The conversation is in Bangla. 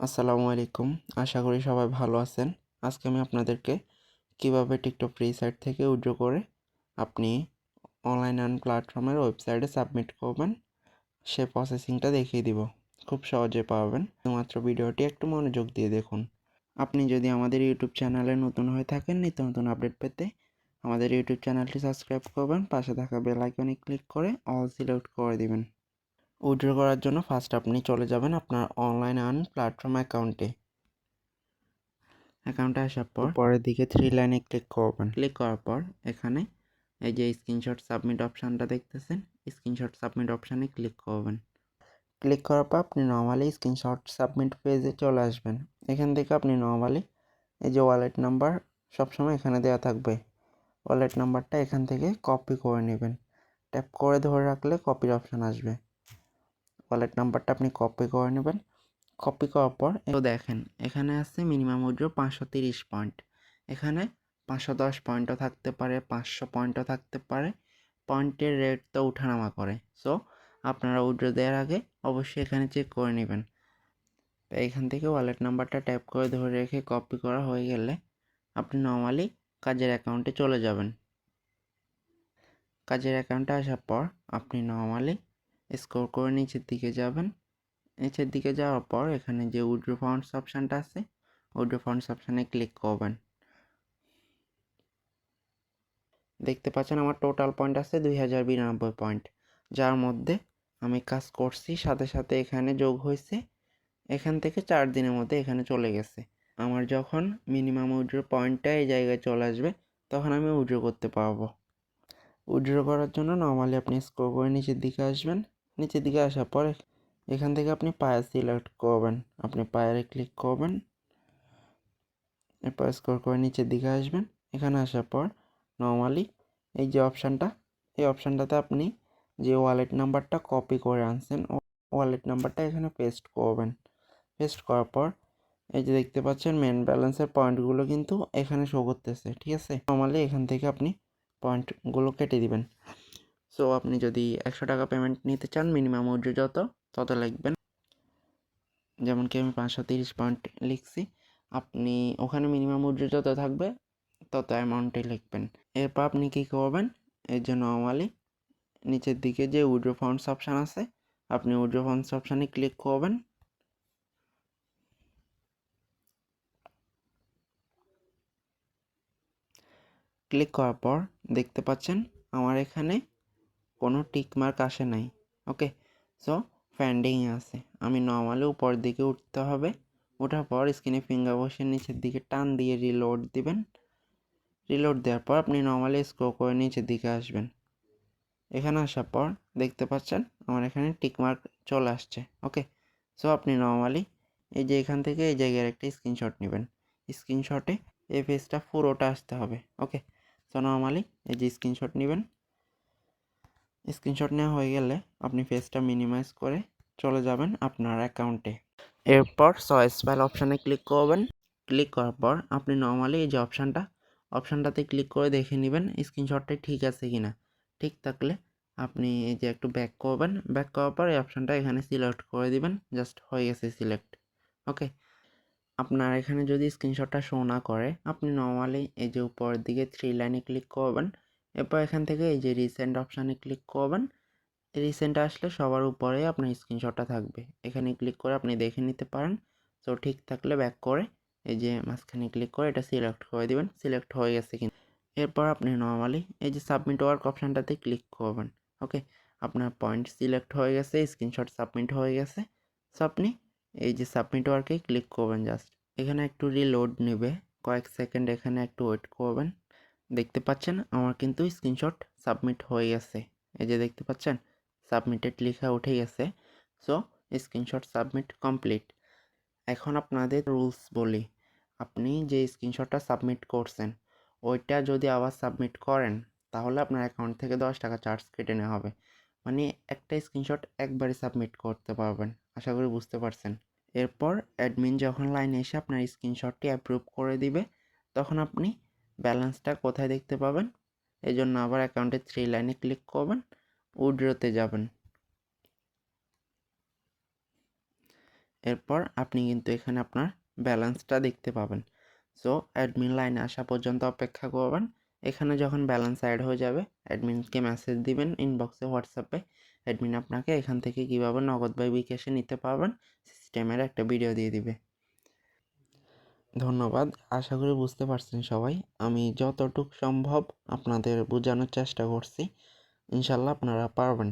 আসসালামু আলাইকুম। আশা করি সবাই ভালো আছেন। আজকে আমি আপনাদেরকে কিভাবে টিকটক ফ্রি সাইট থেকে উইথড্র করে আপনি অনলাইন আর্ন প্ল্যাটফর্মের ওয়েবসাইটে সাবমিট করবেন, সে প্রসেসিংটা দেখিয়ে দিব। খুব সহজে পাবেন। শুধুমাত্র ভিডিওটি একটু মনোযোগ দিয়ে দেখুন। আপনি যদি আমাদের ইউটিউব চ্যানেলে নতুন হয়ে থাকেন, নিত্য নতুন আপডেট পেতে আমাদের ইউটিউব চ্যানেলটি সাবস্ক্রাইব করবেন, পাশে থাকা বেল আইকনে ক্লিক করে অল সিলেক্ট করে দিবেন। উইথড্র করার জন্য ফার্স্ট আপনি চলে যাবেন আপনার অনলাইন আর্ন প্ল্যাটফর্ম অ্যাকাউন্টে আসার পর পরের দিকে 3 লাইনে ক্লিক করবেন। ক্লিক করার পর এখানে এই যে স্ক্রিনশট সাবমিট অপশানটা দেখতেছেন, স্ক্রিনশট সাবমিট অপশানে ক্লিক করবেন। ক্লিক করার পর আপনি নর্মালি স্ক্রিনশট সাবমিট পেজে চলে আসবেন। এখান থেকে আপনি নর্মালি এই যে ওয়ালেট নাম্বার সবসময় এখানে দেওয়া থাকবে, ওয়ালেট নাম্বারটা এখান থেকে কপি করে নেবেন। ট্যাপ করে ধরে রাখলে কপির অপশান আসবে। ওয়ালেট নাম্বারটা আপনি কপি করে নেবেন। কপি করার পর দেখেন এখানে আছে মিনিমাম উইথড্র 530 পয়েন্ট। এখানে 510 পয়েন্টও থাকতে পারে, 500 পয়েন্টও থাকতে পারে। পয়েন্টের রেট তো উঠানামা করে, সো আপনারা উইথড্র দেওয়ার আগে অবশ্যই এখানে চেক করে নেবেন। তো এখান থেকে ওয়ালেট নাম্বারটা ট্যাপ করে ধরে রেখে কপি করা হয়ে গেলে আপনি নর্মালি কাজের অ্যাকাউন্টে চলে যাবেন। কাজের অ্যাকাউন্টে আসার পর আপনি নর্মালি স্ক্রল করে নিচের দিকে যাবেন। নিচের দিকে যাওয়ার পর এখানে যে উইথড্র ফান্ডস অপশানটা আছে, উইথড্র ফান্ডস অপশানে ক্লিক করবেন। দেখতে পাচ্ছেন আমার টোটাল পয়েন্ট আছে 2092 পয়েন্ট, যার মধ্যে আমি কাজ করছি সাথে সাথে এখানে যোগ হয়েছে। এখান থেকে 4 দিনের মধ্যে এখানে চলে গেছে। আমার যখন মিনিমাম উইথড্র পয়েন্টটা এই জায়গায় চলে আসবে তখন আমি উইথড্র করতে পারবো। উইথড্র করার জন্য নর্মালি আপনি স্ক্রল করে নিচের দিকে আসবেন। নিচের দিকে আসার পর এখান থেকে আপনি পায়ার সিলেক্ট করবেন, আপনি পায়ারে ক্লিক করবেন। এরপর স্ক্রল করে নিচের দিকে আসবেন। এখানে আসার পর নর্মালি এই যে অপশানটা, এই অপশানটাতে আপনি যে ওয়ালেট নাম্বারটা কপি করে আনছেন ওয়ালেট নাম্বারটা এখানে পেস্ট করবেন। পেস্ট করার পর এই যে দেখতে পাচ্ছেন মেন ব্যালেন্সের পয়েন্টগুলো কিন্তু এখানে শো করতেছে, ঠিক আছে। নর্মালি এখান থেকে আপনি পয়েন্টগুলো কেটে দিবেন। সো আপনি যদি 100 টাকা পেমেন্ট নিতে চান, মিনিমাম উইথড্র তত লিখবেন। যেমন কি আমি 530 পয়েন্ট লিখছি, আপনি ওখানে মিনিমাম উইথড্র যত থাকবে তত অ্যামাউন্টে লিখবেন। এরপর আপনি কী করবেন, এই যে নর্মালি নিচের দিকে যে উইথড্র ফান্ডস অপশান আছে, আপনি উইথড্র ফান্ডস অপশানে ক্লিক করবেন। ক্লিক করার পর দেখতে পাচ্ছেন আমার এখানে কোনো টিকমার্ক আসে নাই, ওকে। সো পেন্ডিংয়ে আছে। আমি নর্মালি উপরের দিকে উঠতে হবে। ওঠার পর স্ক্রিনে ফিঙ্গার বসে নিচের দিকে টান দিয়ে রিলোড দিবেন। রিলোড দেওয়ার পর আপনি নর্মালি স্ক্রল করে নিচের দিকে আসবেন। এখানে আসার পর দেখতে পাচ্ছেন আমার এখানে টিকমার্ক চলে আসছে, ওকে। সো আপনি নর্মালি এই যে এখান থেকে এই জায়গার একটা স্ক্রিনশট নেবেন। স্ক্রিনশটে এই পেজটা পুরোটা আসতে হবে, ওকে। সো নর্মালি এই যে স্ক্রিনশট নেবেন। স্ক্রিনশট নেওয়া হয়ে গেলে আপনি পেজটা মিনিমাইজ করে চলে যাবেন আপনার অ্যাকাউন্টে। এরপর চয়েস ফাইল অপশানে ক্লিক করবেন। ক্লিক করার পর আপনি নর্মালি এই যে অপশানটাতে ক্লিক করে দেখে নেবেন স্ক্রিনশটটা ঠিক আছে কি না। ঠিক থাকলে আপনি এই যে একটু ব্যাক করবেন। ব্যাক করার পর এই অপশানটা এখানে সিলেক্ট করে দিবেন। জাস্ট হয়ে গেছে সিলেক্ট, ওকে। আপনার এখানে যদি স্ক্রিনশটটা শো না করে আপনি নর্মালি এই যে উপরের দিকে 3 লাইনে ক্লিক করবেন। এরপর এখান থেকে এই যে রিসেন্ট অপশানে ক্লিক করবেন। রিসেন্ট আসলে সবার উপরে আপনার স্ক্রিনশটটা থাকবে, এখানে ক্লিক করে আপনি দেখে নিতে পারেন। সো ঠিক থাকলে ব্যাক করে এই যে মাঝখানে ক্লিক করে এটা সিলেক্ট করে দিবেন। সিলেক্ট হয়ে গেছে কিন্তু এরপর আপনি নর্মালি এই যে সাবমিট ওয়ার্ক অপশানটাতে ক্লিক করবেন, ওকে। আপনার পয়েন্ট সিলেক্ট হয়ে গেছে, স্ক্রিনশট সাবমিট হয়ে গেছে। সো আপনি এই যে সাবমিট ওয়ার্কে ক্লিক করবেন। জাস্ট এখানে একটু রিলোড নেবে কয়েক সেকেন্ড, এখানে একটু ওয়েট করবেন। দেখতে পাচ্ছেন আমার কিন্তু স্ক্রিনশট সাবমিট হয়ে গেছে। এই যে দেখতে পাচ্ছেন সাবমিটেড লেখা উঠে গেছে। So screenshot submit complete. এখন আপনাদের রুলস বলি, আপনি যে স্ক্রিনশটটা সাবমিট করছেন ওইটা যদি আবার সাবমিট করেন তাহলে আপনার অ্যাকাউন্ট থেকে 10 টাকা চার্জ কেটে নেওয়া হবে। মানে একটা স্ক্রিনশট একবারই সাবমিট করতে পারবেন। আশা করি বুঝতে পারছেন। এরপর অ্যাডমিন যখন লাইনে এসে আপনার স্ক্রিনশটটি অ্যাপ্রুভ করে দিবে তখন আপনি ব্যালেন্সটা কোথায় দেখতে পাবেন। এই জন্য আবার অ্যাকাউন্টে 3 লাইনে ক্লিক করবেন, উইথড্রতে যাবেন। এরপর আপনি কিন্তু এখানে আপনার ব্যালেন্সটা দেখতে পাবেন। সো অ্যাডমিন লাইনে আসা পর্যন্ত অপেক্ষা করবেন। এখানে যখন ব্যালেন্স অ্যাড হয়ে যাবে অ্যাডমিনকে মেসেজ দিবেন ইনবক্সে, হোয়াটসঅ্যাপে। অ্যাডমিন আপনাকে এখান থেকে কীভাবে নগদ বা বিকাশে নিতে পারবেন সিস্টেমের একটা ভিডিও দিয়ে দিবে। ধন্যবাদ। আশা করি বুঝতে পারছেন সবাই। আমি যতটুকু সম্ভব আপনাদের বোঝানোর চেষ্টা করছি। ইনশাল্লাহ আপনারা পারবেন।